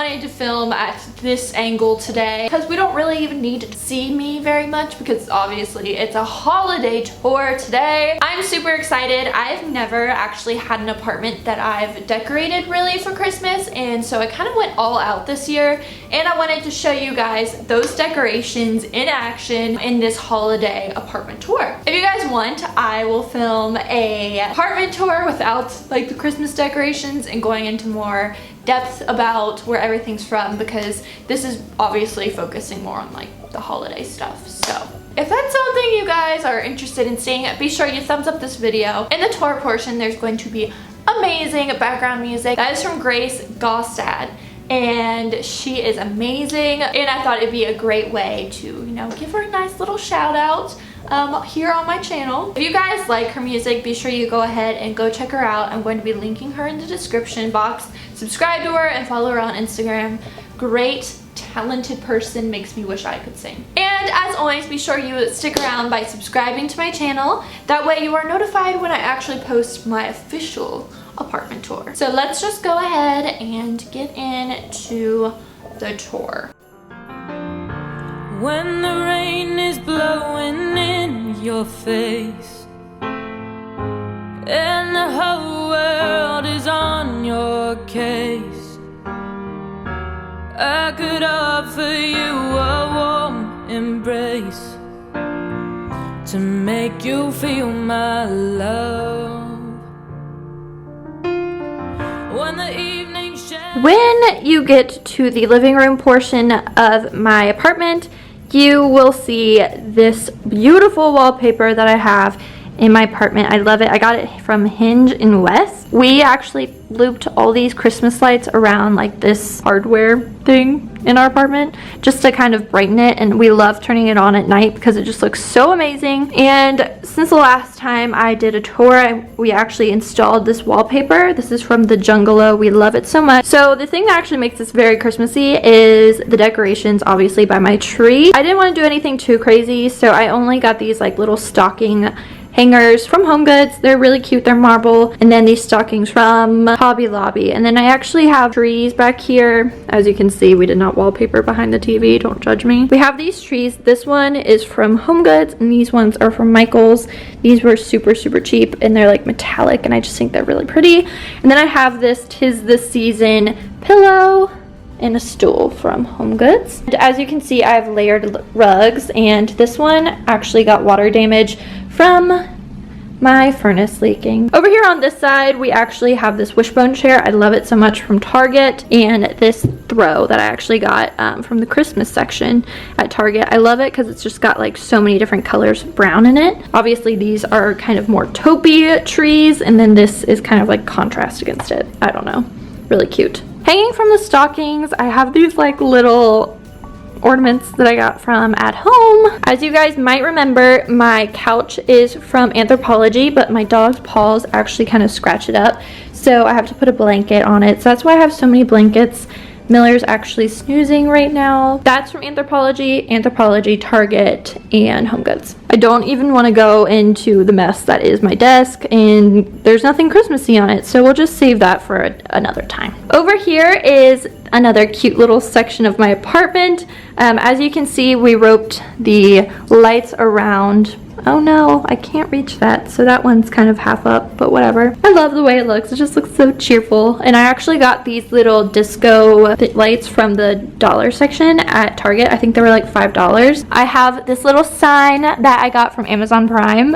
wanted to film at this angle today because we don't really even need to see me very much because obviously it's a holiday tour today. I'm super excited. I've never actually had an apartment that I've decorated really for Christmas, and so I kind of went all out this year, and I wanted to show you guys those decorations in action in this holiday apartment tour. If you guys want, I will film a apartment tour without like the Christmas decorations and going into more depth about where everything's from, because this is obviously focusing more on like the holiday stuff. So if that's something you guys are interested in seeing, be sure you thumbs up this video. In the tour portion, there's going to be amazing background music. That is from Grace Gostad, and she is amazing, and I thought it'd be a great way to, you know, give her a nice little shout out here on my channel. If you guys like her music, be sure you go ahead and go check her out. I'm going to be linking her in the description box. Subscribe to her and follow her on Instagram. Great, talented person, makes me wish I could sing. And as always, be sure you stick around by subscribing to my channel. That way you are notified when I actually post my official apartment tour. So let's just go ahead and get into the tour. When the rain is blowing in your face and the whole world is on your case, I could offer you a warm embrace to make you feel my love. When the evening shadows... When you get to the living room portion of my apartment, you will see this beautiful wallpaper that I have in my apartment. I love it. I got it from Hinge in West. We actually looped all these Christmas lights around like this hardware thing in our apartment just to kind of brighten it, and we love turning it on at night because it just looks so amazing. And since the last time I did a tour, we actually installed this wallpaper. This is from the Jungalow. We love it so much. So the thing that actually makes this very Christmassy is the decorations, obviously, by my tree. I didn't want to do anything too crazy, so I only got these like little stocking hangers from HomeGoods. They're really cute. They're marble. And then these stockings from Hobby Lobby. And then I actually have trees back here. As you can see, we did not wallpaper behind the TV. Don't judge me. We have these trees. This one is from HomeGoods, and these ones are from Michael's. These were super cheap, and they're like metallic, and I just think they're really pretty. And then I have this 'Tis the Season pillow and a stool from HomeGoods. And as you can see, I have layered rugs, and this one actually got water damage from my furnace leaking. Over here on this side, we actually have this wishbone chair. I love it so much, from Target, and this throw that I actually got from the Christmas section at Target. I love it because it's just got like so many different colors of brown in it. Obviously these are kind of more taupey trees, and then this is kind of like contrast against it. I don't know, really cute. Hanging from the stockings, I have these like little ornaments that I got from at home. As you guys might remember, my couch is from Anthropologie, but my dog's paws actually kind of scratch it up, so I have to put a blanket on it. So that's why I have so many blankets. Miller's actually snoozing right now. That's from Anthropologie, Target, and HomeGoods. I don't even want to go into the mess that is my desk, and there's nothing Christmassy on it, so we'll just save that for another time. Over here is another cute little section of my apartment. As you can see, we roped the lights around. Oh no, I can't reach that, so that one's kind of half up, but whatever. I love the way it looks. It just looks so cheerful. And I actually got these little disco lights from the dollar section at Target. I think they were like $5. I have this little sign that I got from Amazon Prime,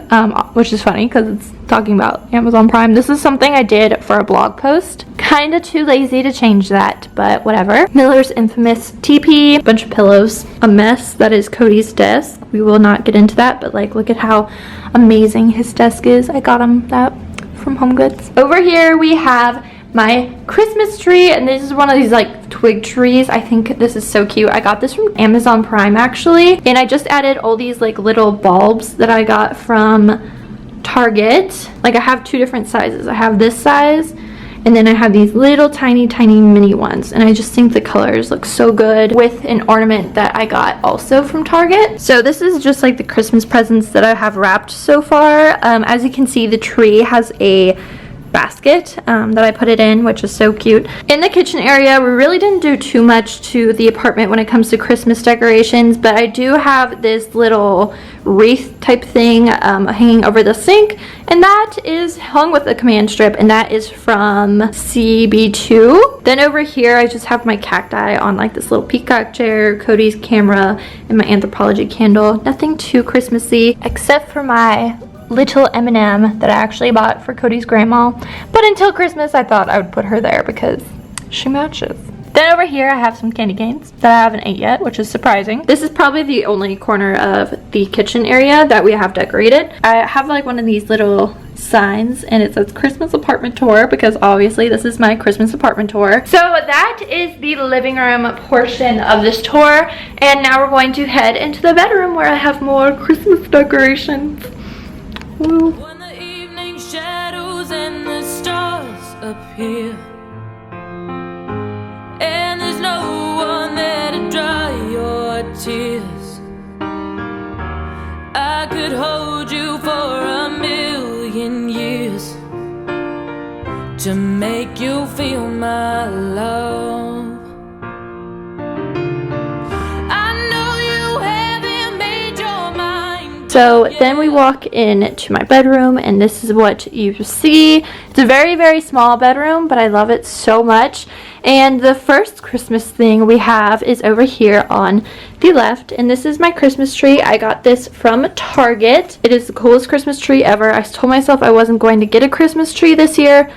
which is funny because it's talking about Amazon Prime. This is something I did for a blog post. Kinda too lazy to change that, but whatever. Miller's infamous TP, bunch of pillows, a mess that is Cody's desk. We will not get into that, but like look at how amazing his desk is. I got him that from HomeGoods. Over here we have my Christmas tree, and this is one of these like twig trees. I think this is so cute. I got this from Amazon Prime actually, and I just added all these like little bulbs that I got from Target. Like I have two different sizes. I have this size, and then I have these little tiny mini ones, and I just think the colors look so good with an ornament that I got also from Target. So this is just like the Christmas presents that I have wrapped so far. As you can see, the tree has a basket that I put it in, which is so cute. In the kitchen area, we really didn't do too much to the apartment when it comes to Christmas decorations, but I do have this little wreath type thing hanging over the sink, and that is hung with a command strip, and that is from CB2. Then over here I just have my cacti on like this little peacock chair, Cody's camera, and my anthropology candle. Nothing too Christmassy except for my little M&M that I actually bought for Cody's grandma, but until Christmas I thought I would put her there because she matches. Then over here I have some candy canes that I haven't ate yet, which is surprising. This is probably the only corner of the kitchen area that we have decorated. I have like one of these little signs and it says Christmas apartment tour because obviously this is my Christmas apartment tour. So that is the living room portion of this tour, and now we're going to head into the bedroom where I have more Christmas decorations. Woo. When the evening shadows and the stars appear, and there's no one there to dry your tears, I could hold you for a million years to make you feel my love. So then we walk into my bedroom, and this is what you see. It's a very, very small bedroom, but I love it so much. And the first Christmas thing we have is over here on the left, and this is my Christmas tree. I got this from Target. It is the coolest Christmas tree ever. I told myself I wasn't going to get a Christmas tree this year,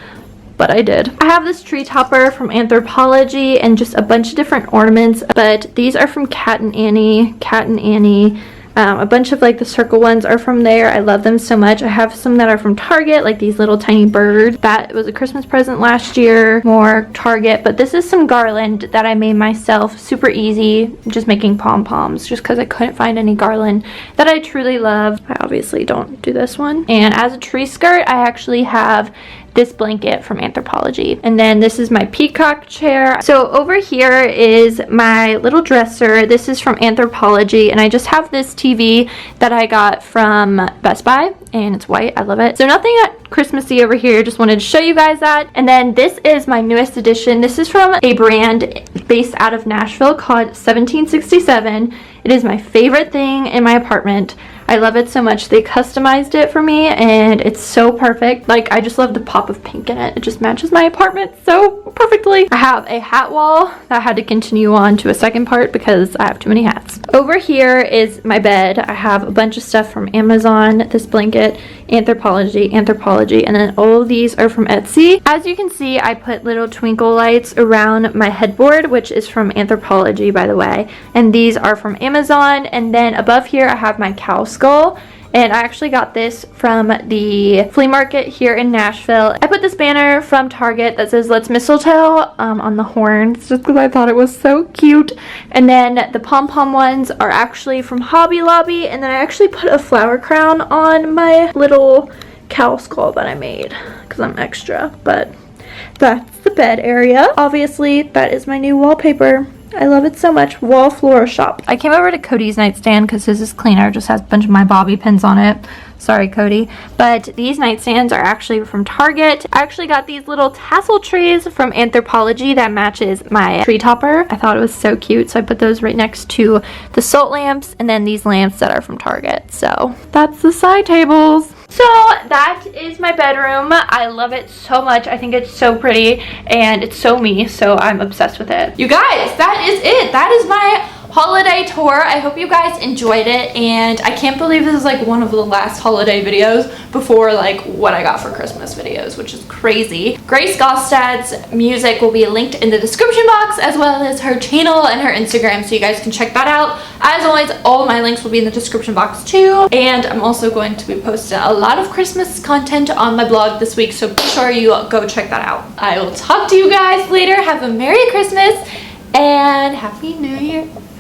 but I did. I have this tree topper from Anthropology and just a bunch of different ornaments, but these are from Cat and Annie. A bunch of like the circle ones are from there. I love them so much. I have some that are from Target, like these little tiny birds. That was a Christmas present last year, more Target. But this is some garland that I made myself, super easy, just making pom-poms just because I couldn't find any garland that I truly love. I obviously don't do this one. And as a tree skirt, I actually have this blanket from Anthropology. And then this is my peacock chair. So over here is my little dresser. This is from Anthropology, and I just have this TV that I got from Best Buy, and it's white. I love it. So nothing Christmassy over here, just wanted to show you guys that. And then this is my newest addition. This is from a brand based out of Nashville called 1767. It is my favorite thing in my apartment. I love it so much. They customized it for me and it's so perfect. Like, I just love the pop of pink in it. It just matches my apartment so perfectly. I have a hat wall that I had to continue on to a second part because I have too many hats. Over here is my bed. I have a bunch of stuff from Amazon, this blanket, Anthropology, and then all of these are from Etsy. As you can see, I put little twinkle lights around my headboard, which is from Anthropology, by the way, and these are from Amazon. And then above here I have my cow skull, and I actually got this from the flea market here in Nashville. I put this banner from Target that says "Let's Mistletoe" on the horns just because I thought it was so cute. And then the pom-pom ones are actually from Hobby Lobby, and then I actually put a flower crown on my little cow skull that I made because I'm extra. But that's the bed area. Obviously, that is my new wallpaper. I love it so much. Wall Flora Shop. I came over to Cody's nightstand because his is cleaner. It just has a bunch of my bobby pins on it. Sorry, Cody. But these nightstands are actually from Target. I actually got these little tassel trees from Anthropology that matches my tree topper. I thought it was so cute, so I put those right next to the salt lamps and then these lamps that are from Target. So that's the side tables. So that is my bedroom. I love it so much. I think it's so pretty and it's so me, so I'm obsessed with it. You guys, that is it. That is my holiday tour. I hope you guys enjoyed it, and I can't believe this is like one of the last holiday videos before like what I got for Christmas videos, which is crazy. Grace Gostad's music will be linked in the description box, as well as her channel and her Instagram, so you guys can check that out. As always, all my links will be in the description box too, and I'm also going to be posting a lot of Christmas content on my blog this week, so be sure you go check that out. I will talk to you guys later. Have a Merry Christmas and Happy New Year.